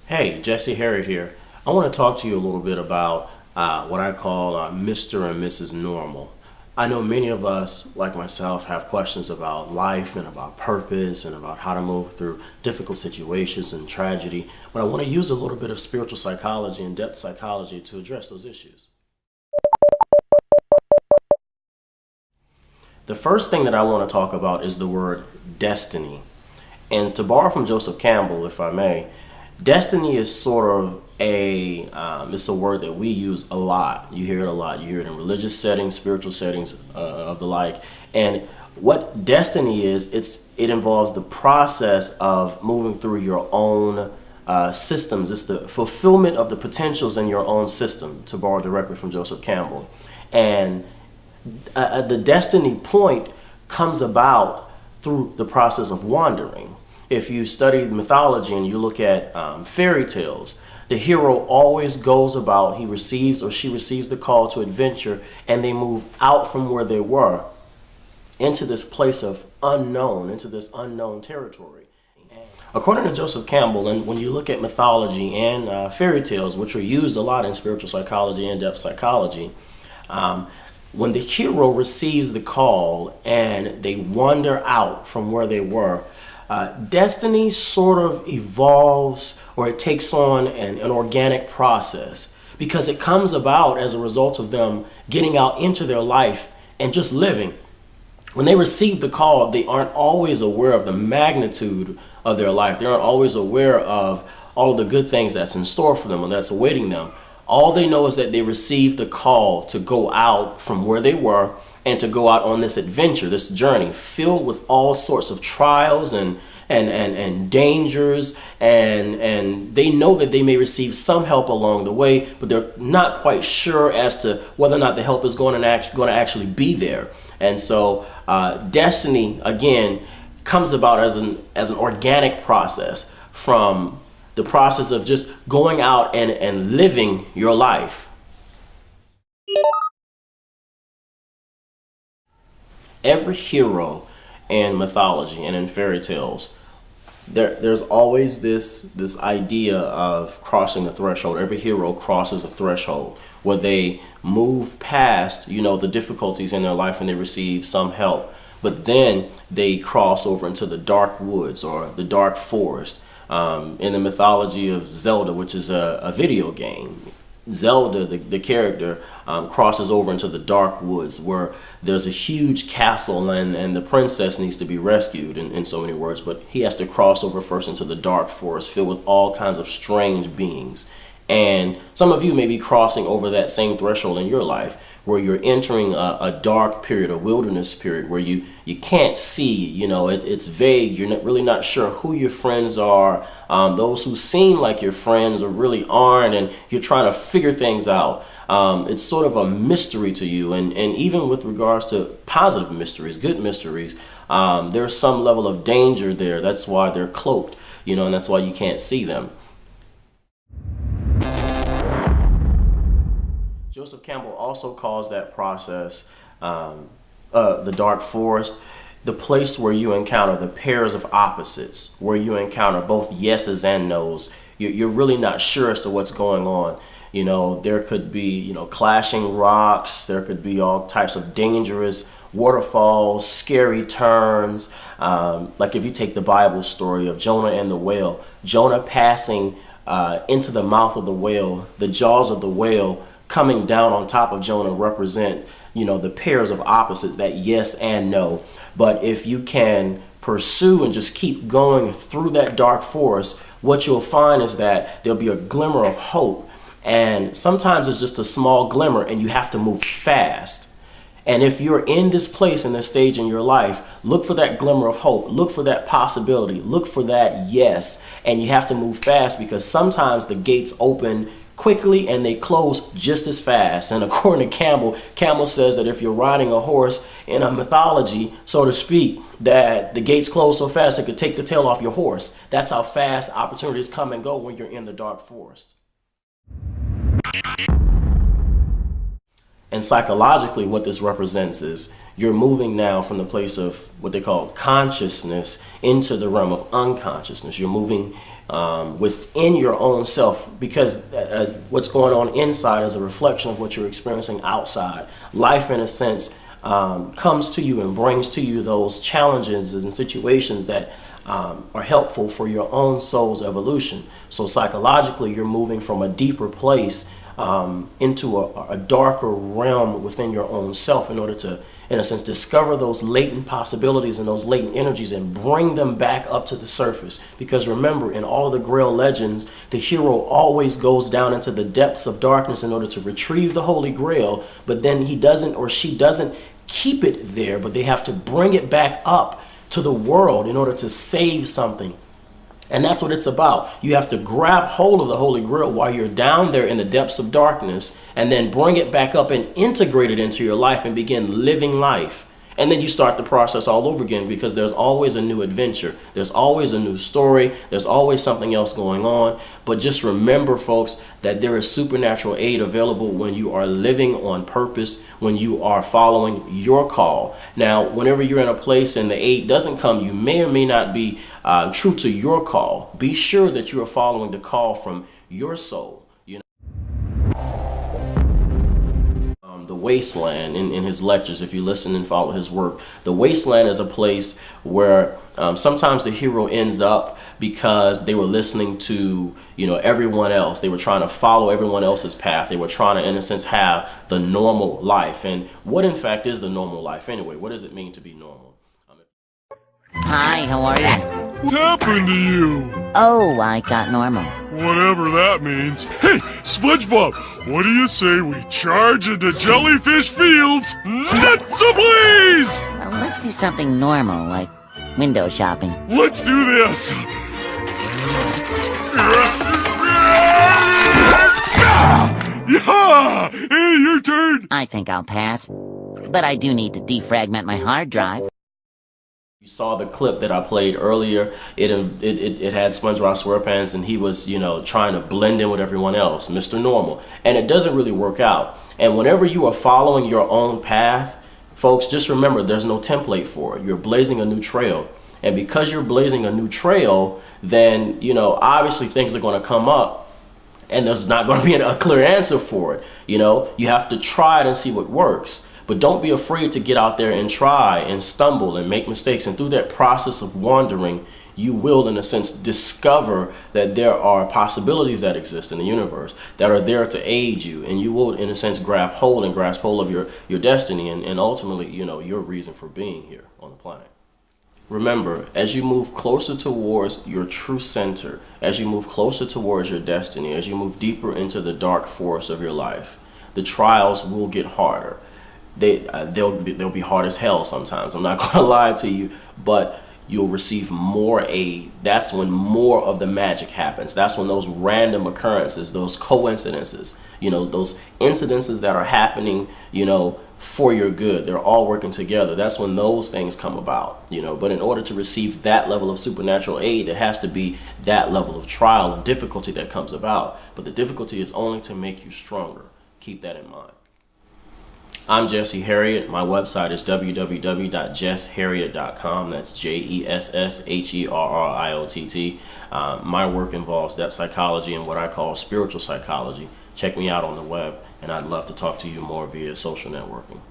Hey, Jesse Herriott here. I want to talk to you a little bit about what I call Mr. and Mrs. Normal. I know many of us, like myself, have questions about life and about purpose and about how to move through difficult situations and tragedy, but I want to use a little bit of spiritual psychology and depth psychology to address those issues. The first thing that I want to talk about is the word destiny. And to borrow from Joseph Campbell, if I may, destiny is sort of it's a word that we use a lot. You hear it a lot. You hear it in religious settings, spiritual settings of the like. And what destiny is, it involves the process of moving through your own systems. It's the fulfillment of the potentials in your own system, to borrow directly from Joseph Campbell. And the destiny point comes about through the process of wandering. If you study mythology and you look at fairy tales, the hero always goes about, he receives or she receives the call to adventure, and they move out from where they were into this place of unknown, into this unknown territory. According to Joseph Campbell, and when you look at mythology and fairy tales, which are used a lot in spiritual psychology and depth psychology, when the hero receives the call and they wander out from where they were, destiny sort of evolves, or it takes on an organic process, because it comes about as a result of them getting out into their life and just living. When they receive the call, they aren't always aware of the magnitude of their life. They aren't always aware of all of the good things that's in store for them and that's awaiting them. All they know is that they received the call to go out from where they were and to go out on this adventure, this journey filled with all sorts of trials and dangers, and they know that they may receive some help along the way, but they're not quite sure as to whether or not the help is going to actually be there. And so destiny, again, comes about as an organic process from the process of just going out and living your life. Every hero in mythology and in fairy tales, there's always this idea of crossing a threshold. Every hero crosses a threshold where they move past, the difficulties in their life and they receive some help. But then they cross over into the dark woods or the dark forest. In the mythology of Zelda, which is a video game, Zelda, the character, crosses over into the dark woods where there's a huge castle and the princess needs to be rescued, in so many words, but he has to cross over first into the dark forest filled with all kinds of strange beings. And some of you may be crossing over that same threshold in your life where you're entering a dark period, a wilderness period where you can't see, it's vague. You're really not sure who your friends are. Those who seem like your friends or really aren't, and you're trying to figure things out. It's sort of a mystery to you. And even with regards to positive mysteries, good mysteries, there's some level of danger there. That's why they're cloaked, and that's why you can't see them. Joseph Campbell also calls that process the dark forest, the place where you encounter the pairs of opposites, where you encounter both yeses and nos. You're really not sure as to what's going on. There could be, clashing rocks. There could be all types of dangerous waterfalls, scary turns. Like if you take the Bible story of Jonah and the whale, Jonah passing into the mouth of the whale, the jaws of the whale coming down on top of Jonah represent, the pairs of opposites, that yes and no. But if you can pursue and just keep going through that dark forest, what you'll find is that there'll be a glimmer of hope. And sometimes it's just a small glimmer and you have to move fast. And if you're in this place, in this stage in your life, look for that glimmer of hope. Look for that possibility. Look for that yes. And you have to move fast, because sometimes the gates open quickly and they close just as fast. And according to Campbell says that if you're riding a horse in a mythology, so to speak, that the gates close so fast it could take the tail off your horse. That's how fast opportunities come and go when you're in the dark forest. And psychologically, what this represents is you're moving now from the place of what they call consciousness into the realm of unconsciousness. You're moving within your own self, because what's going on inside is a reflection of what you're experiencing outside. Life, in a sense, comes to you and brings to you those challenges and situations that are helpful for your own soul's evolution. So psychologically, you're moving from a deeper place into a darker realm within your own self in order to, in a sense, discover those latent possibilities and those latent energies and bring them back up to the surface. Because remember, in all of the Grail legends, the hero always goes down into the depths of darkness in order to retrieve the Holy Grail, but then he doesn't, or she doesn't, keep it there, but they have to bring it back up to the world in order to save something. And that's what it's about. You have to grab hold of the Holy Grail while you're down there in the depths of darkness, and then bring it back up and integrate it into your life and begin living life. And then you start the process all over again, because there's always a new adventure. There's always a new story. There's always something else going on. But just remember, folks, that there is supernatural aid available when you are living on purpose, when you are following your call. Now, whenever you're in a place and the aid doesn't come, you may or may not be true to your call. Be sure that you are following the call from your soul. The Wasteland, in his lectures, if you listen and follow his work, the Wasteland is a place where sometimes the hero ends up because they were listening to, everyone else. They were trying to follow everyone else's path. They were trying to, in a sense, have the normal life. And what, in fact, is the normal life anyway? What does it mean to be normal? Hi, how are you? What happened to you? Oh, I got normal. Whatever that means. Hey, SpongeBob, what do you say we charge into Jellyfish Fields? Nuts ablaze! Well, let's do something normal, like window shopping. Let's do this! Yeah! Hey, your turn! I think I'll pass, but I do need to defragment my hard drive. You saw the clip that I played earlier. It had SpongeBob SquarePants, and he was, trying to blend in with everyone else, Mr. Normal. And it doesn't really work out. And whenever you are following your own path, folks, just remember there's no template for it. You're blazing a new trail. And because you're blazing a new trail, then, obviously things are going to come up, and there's not going to be a clear answer for it. You have to try it and see what works. But don't be afraid to get out there and try and stumble and make mistakes. And through that process of wandering, you will, in a sense, discover that there are possibilities that exist in the universe that are there to aid you. And you will, in a sense, grasp hold of your destiny and ultimately, your reason for being here on the planet. Remember, as you move closer towards your true center, as you move closer towards your destiny, as you move deeper into the dark forest of your life, the trials will get harder. They'll be hard as hell sometimes. I'm not going to lie to you, but you'll receive more aid. That's when more of the magic happens. That's when those random occurrences, those coincidences, those incidences that are happening, for your good, they're all working together. That's when those things come about, But in order to receive that level of supernatural aid, there has to be that level of trial and difficulty that comes about. But the difficulty is only to make you stronger. Keep that in mind. I'm Jesse Herriott. My website is www.jessherriott.com. That's JESSHERRIOTT. My work involves depth psychology and what I call spiritual psychology. Check me out on the web, and I'd love to talk to you more via social networking.